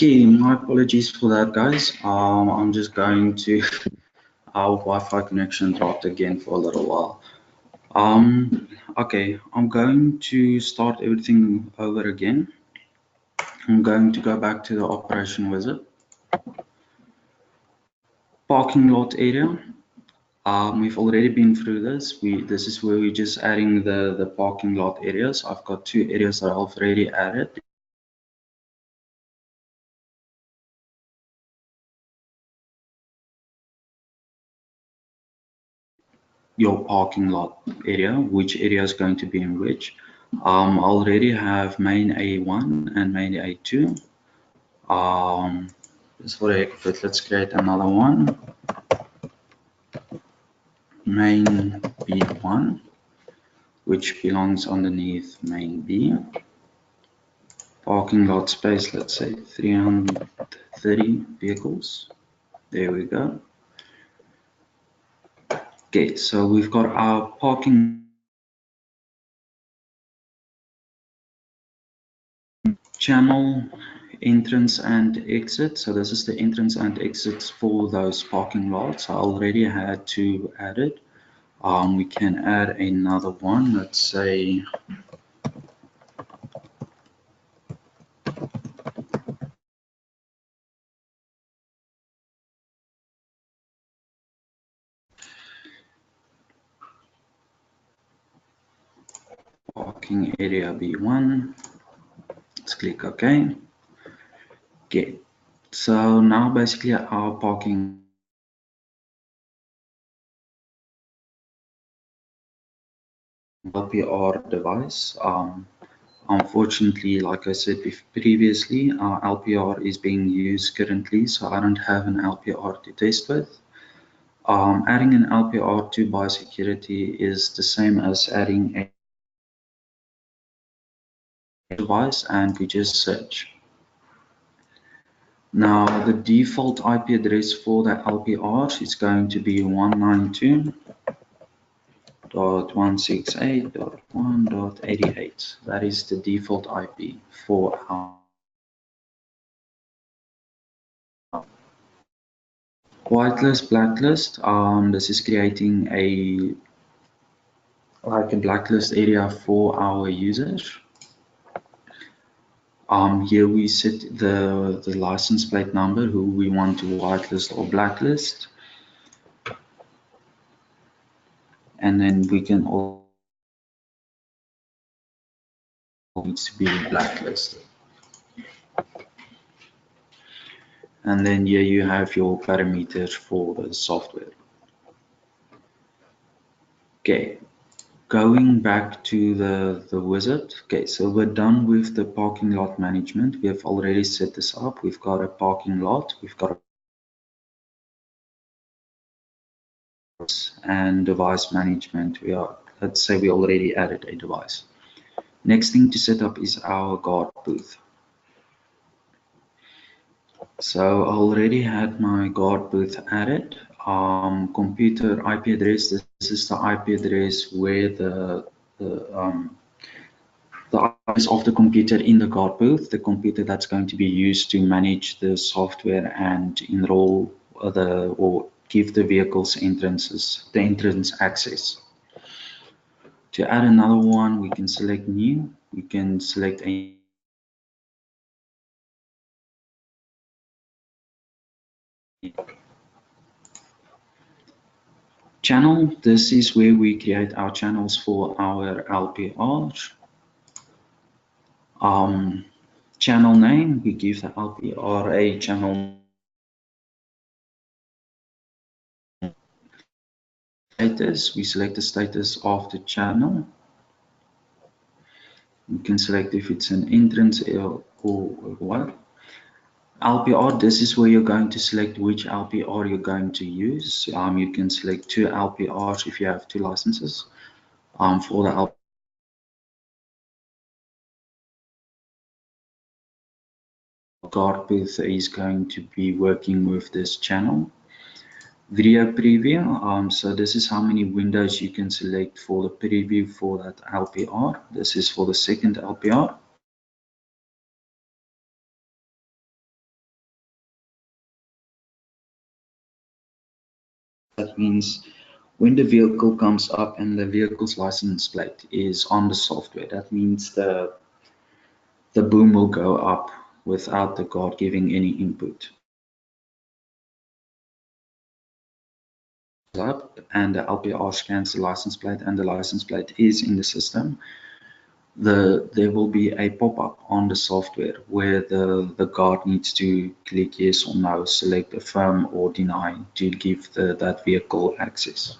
Okay, my apologies for that, guys. I'm just going to our Wi-Fi connection dropped again for a little while. Okay, I'm going to start everything over again. I'm going to go back to the operation wizard. Parking lot area. We've already been through this. This is where we're just adding the parking lot areas. I've got two areas that I've already added. Your parking lot area, which area is going to be in which. I already have main A1 and main A2. Just for the heck of it, let's create another one. Main B1, which belongs underneath main B. Parking lot space, let's say 330 vehicles. There we go. Okay, so we've got our parking channel entrance and exit. So this is the entrance and exits for those parking lots. I already had to add it. We can add another one. Let's say parking area B1. Let's click OK. Okay. So now basically our parking LPR device. Unfortunately, like I said previously, our LPR is being used currently, so I don't have an LPR to test with. Adding an LPR to Biosecurity is the same as adding a device, and we just search. Now, the default IP address for the LPR is going to be 192.168.1.88. That is the default IP for our whitelist, blacklist. This is creating a blacklist area for our users. Here we set the license plate number, who we want to whitelist or blacklist. And then we can also needs to be blacklisted. And then here you have your parameters for the software. Okay, going back to the wizard. Okay, so we're done with the parking lot management. We have already set this up. We've got a parking lot. We've got and device management. Let's say we already added a device. Next thing to set up is our guard booth. So I already had my guard booth added. Computer IP address. This is the IP address where the address of the computer in the guard booth, the computer that's going to be used to manage the software and enroll or give the vehicles the entrance access. To add another one, we can select new. We can select a channel. This is where we create our channels for our LPR. Channel name, we give the LPR a channel status. We select the status of the channel. You can select if it's an entrance or what. LPR, this is where you're going to select which LPR you're going to use. You can select two LPRs if you have two licenses. For the guard booth is going to be working with this channel. Video preview, so this is how many windows you can select for the preview for that LPR. This is for the second LPR. That means when the vehicle comes up and the vehicle's license plate is on the software, that means the boom will go up without the guard giving any input. Up and the LPR scans the license plate and the license plate is in the system, there will be a pop-up on the software where the guard needs to click yes or no, select affirm or deny to give that vehicle access.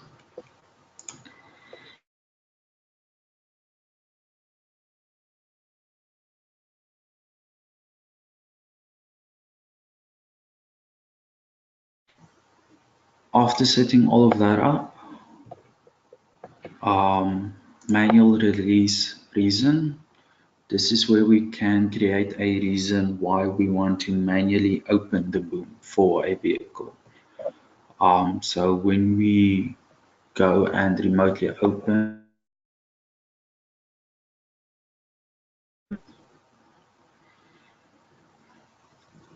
After setting all of that up, manual release reason. This is where we can create a reason why we want to manually open the boom for a vehicle. So when we go and remotely open,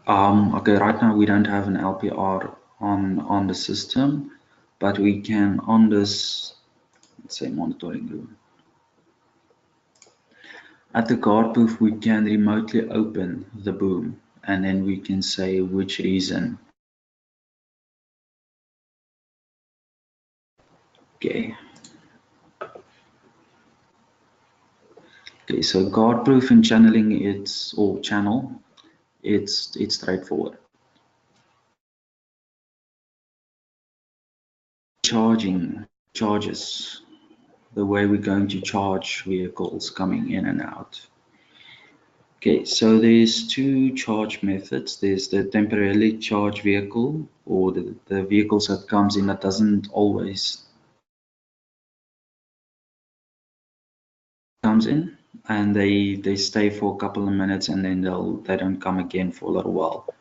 okay, right now we don't have an LPR on the system, but we can on this, let's say, monitoring room. At the guard booth, we can remotely open the boom, and then we can say which reason. Okay. Okay, so guard proof and channeling, it's straightforward. Charges, the way we're going to charge vehicles coming in and out. Okay, so there's two charge methods. There's the temporarily charged vehicle, or the vehicles that comes in that doesn't always comes in, and they stay for a couple of minutes and then they don't come again for a little while.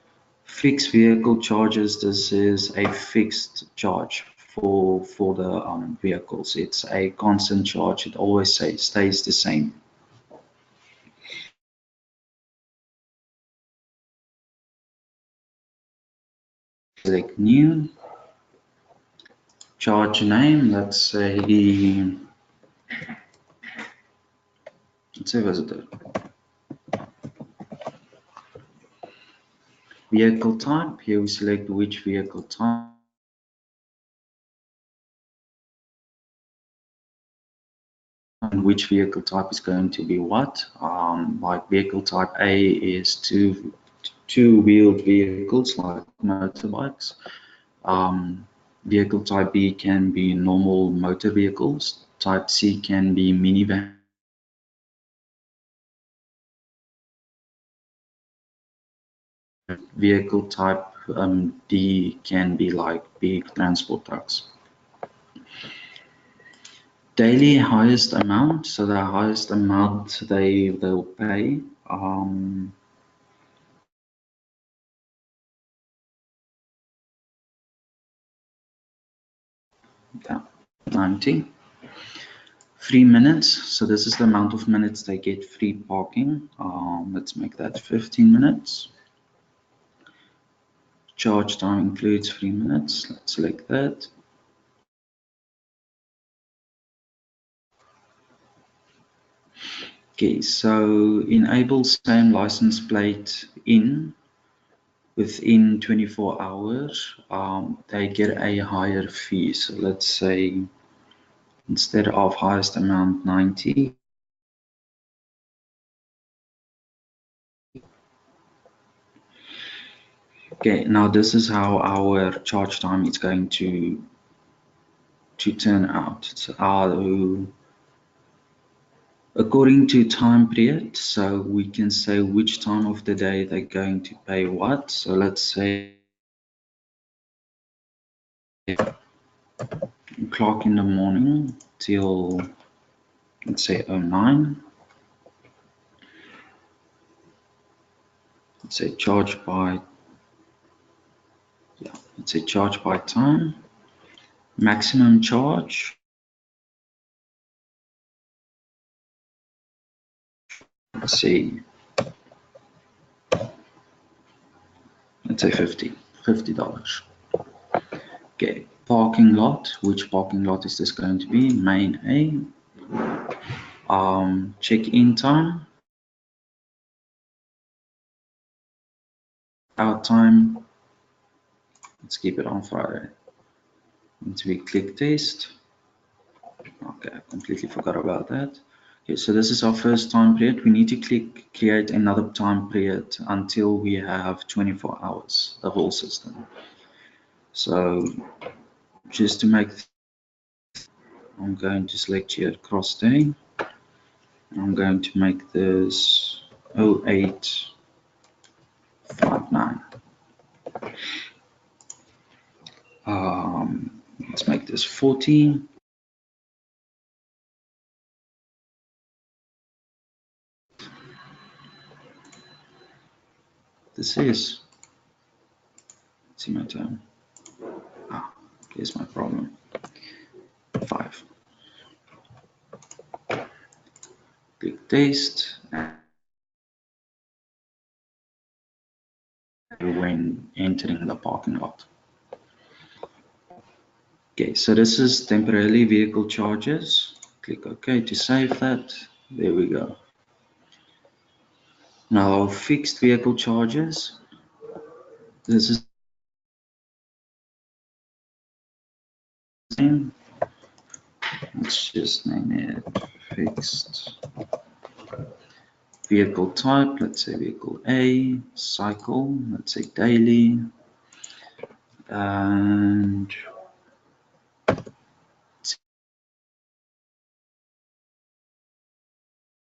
Fixed vehicle charges, this is a fixed charge for the vehicles. It's a constant charge. It always stays the same. Select new, charge name, let's say visitor. Vehicle type, here we select which vehicle type. And which vehicle type is going to be what. Like vehicle type A is two-wheeled vehicles like motorbikes. Vehicle type B can be normal motor vehicles. Type C can be minivan. Vehicle type D can be like big transport trucks. Daily highest amount, so the highest amount they'll pay. Yeah, 90. 3 minutes, so this is the amount of minutes they get free parking. Let's make that 15 minutes. Charge time includes 3 minutes. Let's select that. Okay, so enable same license plate within 24 hours. They get a higher fee. So let's say instead of highest amount 90, okay, now this is how our charge time is going to turn out. So according to time period, so we can say which time of the day they're going to pay what. So let's say o'clock in the morning till, let's say 09. Let's say charge by, yeah, let's say charge by time. Maximum charge, let's say $50. Okay, parking lot. Which parking lot is this going to be? Main A. Check-in time. Out time. Let's keep it on Friday. Once we click test. Okay, I completely forgot about that. Okay, so this is our first time period. We need to click create another time period until we have 24 hours, the whole system. So just to make, I'm going to select here cross day. I'm going to make this 0859. Let's make this 40. This is, let's see my time. Here's my problem. 5. Click test. When entering the parking lot. Okay, so this is temporarily vehicle charges. Click OK to save that. There we go. Now fixed vehicle charges. This is let's just name it fixed vehicle type. Let's say vehicle A, cycle. Let's say daily, and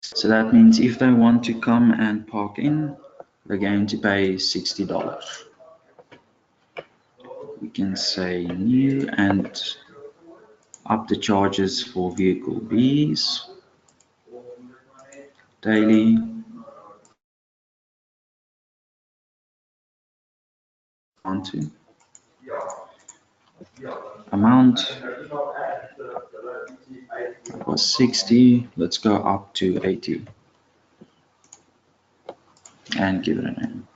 so that means if they want to come and park in, they're going to pay $60. We can say new and up the charges for vehicle B's, daily, onto amount, that was 60, let's go up to 80 and give it a name.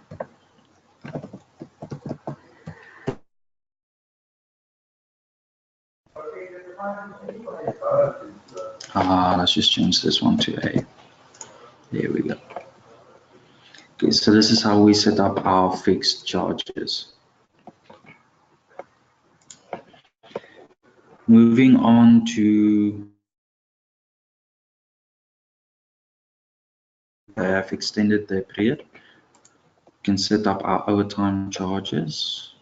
Let's just change this one to A. There we go. Okay, so this is how we set up our fixed charges. Moving on to, I have extended the period. We can set up our overtime charges.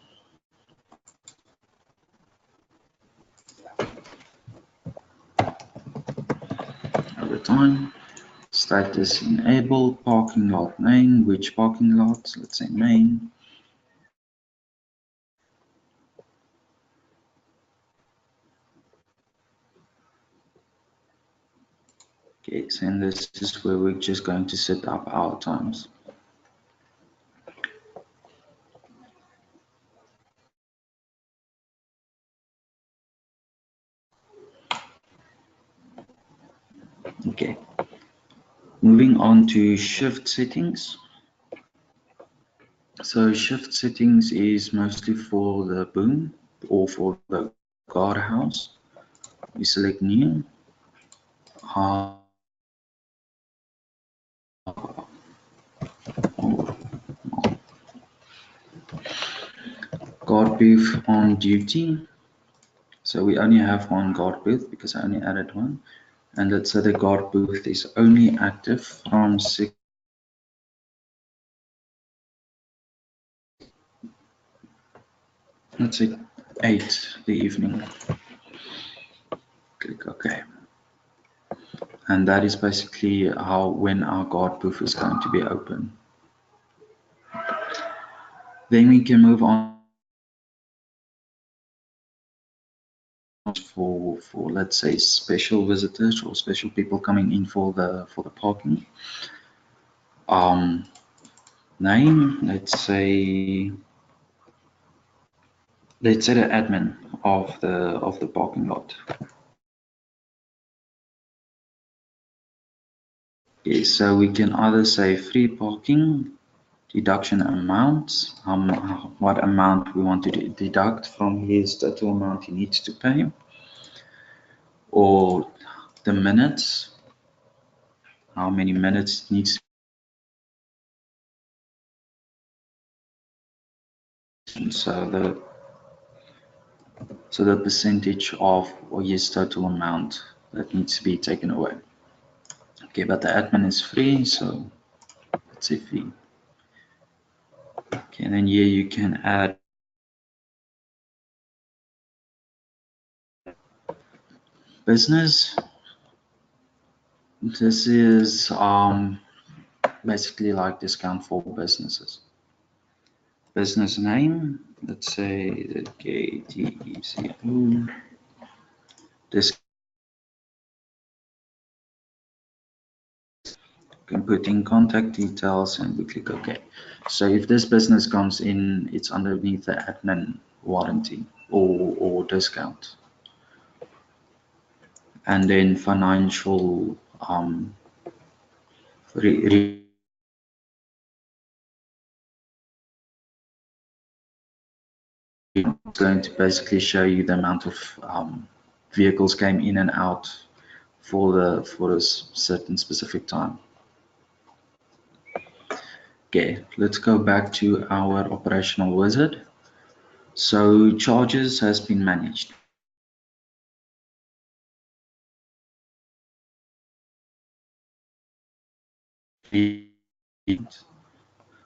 Overtime. Status enabled, parking lot name, which parking lot? Let's say main. Okay, so and this is where we're just going to set up our times. Okay, moving on to shift settings. So shift settings is mostly for the boom or for the guardhouse. We select new. Guard booth on duty. So we only have one guard booth because I only added one. And let's say the guard booth is only active from 6. Let's say 8 the evening. Click OK. And that is basically how when our guard booth is going to be open. Then we can move on for let's say special visitors or special people coming in for the parking. Name, let's say the admin of the parking lot. Okay, so we can either say free parking, deduction amount, what amount we want to deduct from his total amount he needs to pay, or the minutes, how many minutes needs so the percentage of his total amount that needs to be taken away. Okay, but the admin is free, so let's say free. Okay, and then here you can add business. This is basically like discount for businesses. Business name, let's say ZKTeco. This can put in contact details and we click OK. So if this business comes in, it's underneath the admin warranty or discount. And then financial it's going to basically show you the amount of vehicles came in and out for a certain specific time. Okay, let's go back to our operational wizard. So charges has been managed.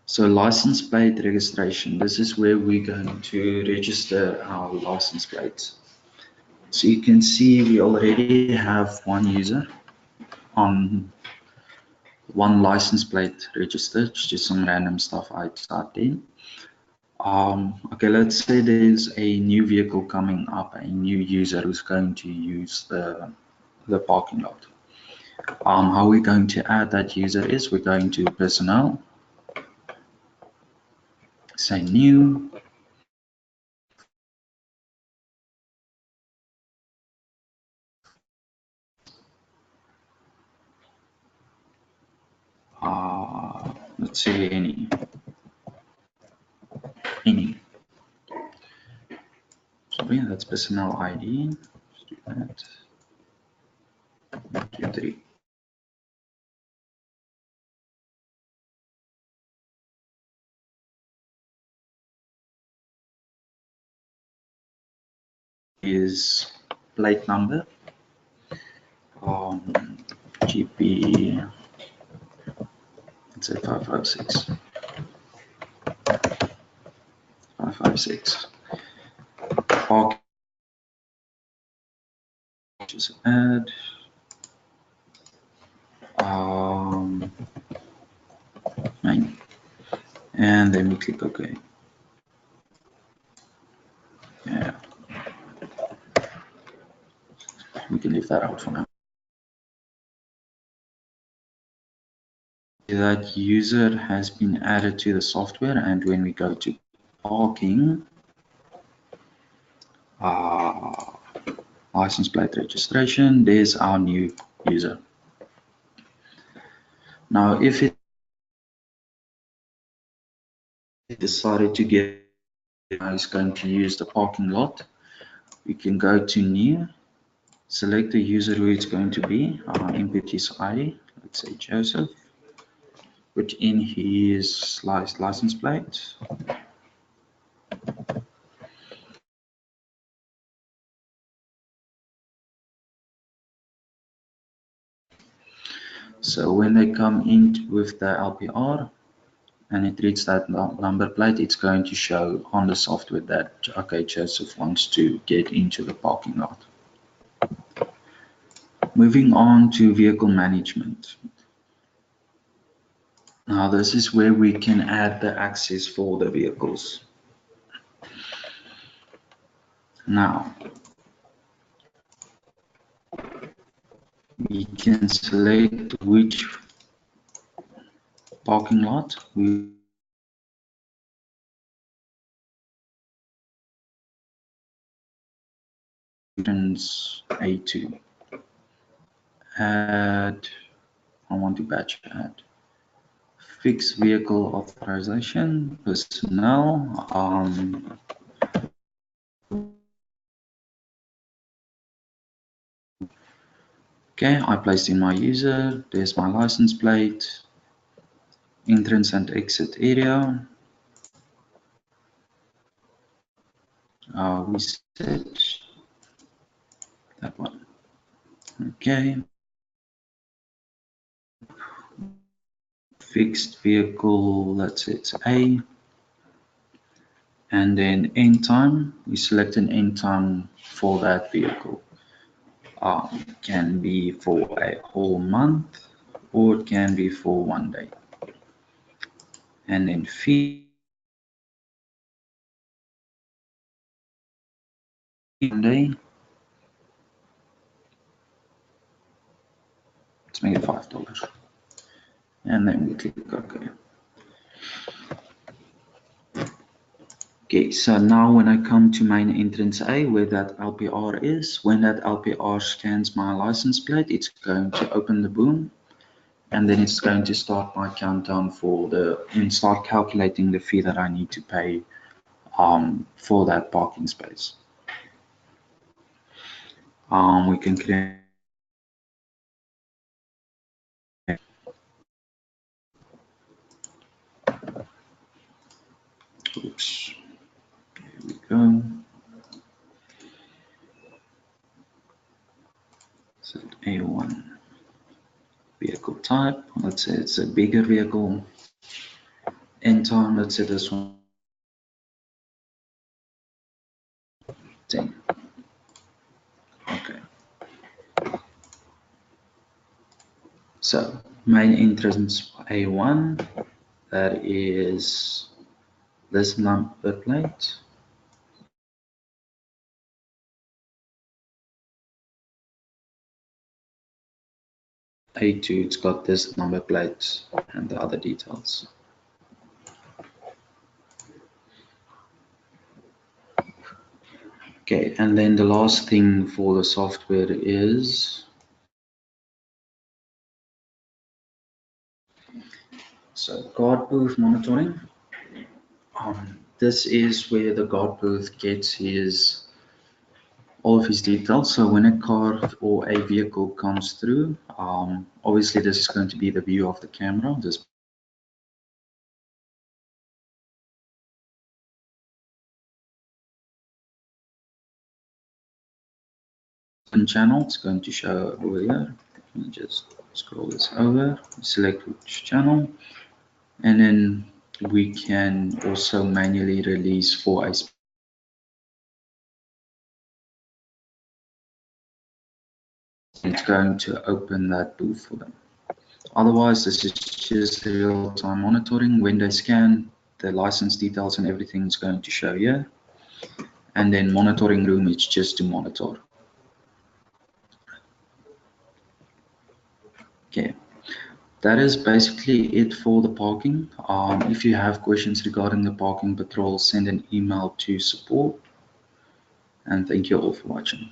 So license plate registration, this is where we're going to register our license plates. So you can see we already have one user on one license plate registered, just some random stuff I typed in. Okay, let's say there's a new vehicle coming up, a new user who's going to use the parking lot. How we're going to add that user is we're going to personnel, say new, let's say any. Sorry, that's personnel ID. Let's do that. 1, 2, 3. Is plate number, GP, let's say 556. 556. Park, just add. Main. And then we click OK. Yeah. We can leave that out for now. That user has been added to the software, and when we go to parking, license plate registration, there's our new user. Now, if it decided to get is going to use the parking lot, we can go to new, select the user who it's going to be, input his ID, let's say Joseph, put in his license plate. So when they come in with the LPR and it reads that number plate, it's going to show on the software that, okay, Joseph wants to get into the parking lot. Moving on to vehicle management. Now this is where we can add the access for the vehicles. Now, we can select which parking lot we A2. Add, I want to batch add Fixed vehicle authorization, personnel. Okay, I placed in my user. There's my license plate, entrance and exit area. We set that one. Okay. Fixed vehicle, let's say it's A. And then end time, we select an end time for that vehicle. Can be for a whole month or it can be for 1 day. And then fee, 1 day. Let's make it $5. And then we click OK. Okay, so now when I come to main entrance A, where that LPR is, when that LPR scans my license plate, it's going to open the boom, and then it's going to start my countdown and start calculating the fee that I need to pay for that parking space. We can create. Oops. Here we go. Set A1 vehicle type. Let's say it's a bigger vehicle. End time. Let's say this one. 10. Okay. So main entrance A1. That is this number plate. A2, it's got this number plate and the other details. Okay, and then the last thing for the software is guard booth monitoring. This is where the guard booth gets all of his details. So when a car or a vehicle comes through, obviously this is going to be the view of the camera. This channel, it's going to show over here. Let me just scroll this over, select which channel, and then we can also manually release for a it's going to open that booth for them. Otherwise, this is just real-time monitoring. When they scan, the license details and everything is going to show here. And then monitoring room, it's just to monitor. Okay, that is basically it for the parking. If you have questions regarding the parking patrol, send an email to support. And thank you all for watching.